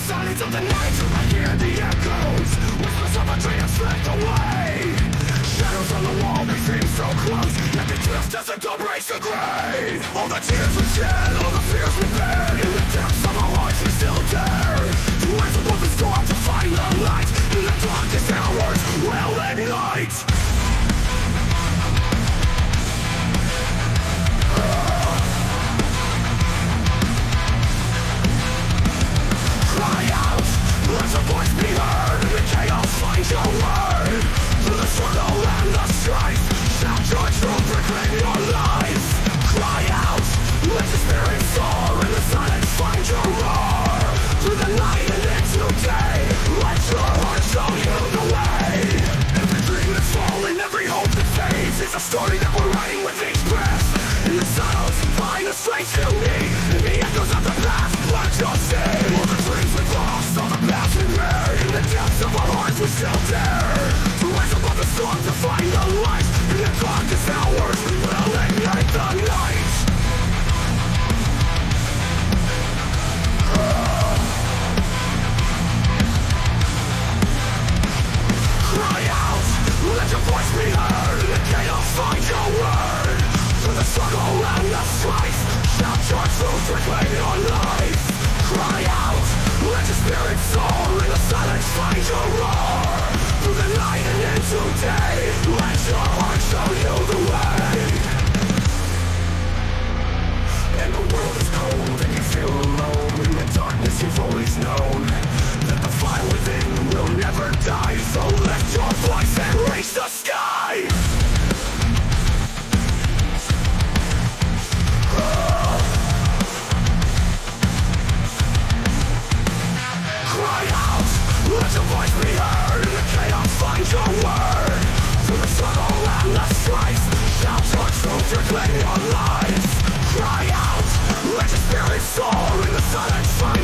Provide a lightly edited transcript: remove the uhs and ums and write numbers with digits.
silence of the night, I hear the echoes. Whispers of a dream slipped away. Shadows on the wall, they seem so close, yet they drift as the dawn breaks the gray. All the tears we shed, all the fears we bear, in the depths of our hearts we still dare to rise above the storm, to find the light in the darkest hours, well at night. Cry out, let your voice be heard, in the chaos find your word. Through the struggle and the strife, shout your truth, reclaim your life. Cry out, let your spirit soar, in the silence find your roar. Through the night and into day, let your heart show you the way. Every dream that's fallen, every hope that fades, it's a story that we're writing with each breath. In the silence, find the strength you need, in the echoes of the past, let your say. All the dreams we've lost, all the paths we made, in the depths of our hearts we still dare to rise above the storm, to find the light in the darkest hours, we'll ignite the night. Cry out, let your voice be heard, in the chaos find your word. Through the struggle and the strife, shout your truth, reclaim your life. Cry out, let your spirit soar, in the silence find your roar. Through the night and into day, let your heart show you the way. And the world is cold and you feel alone, in the darkness you've always known that the fire within will never die. So lift your voice and reach the sky. Cry out, let your voice be heard, in the chaos find your word. Through the struggle and the strife, shout your truth, reclaim your life. Cry out, let your spirit soar, in the silence find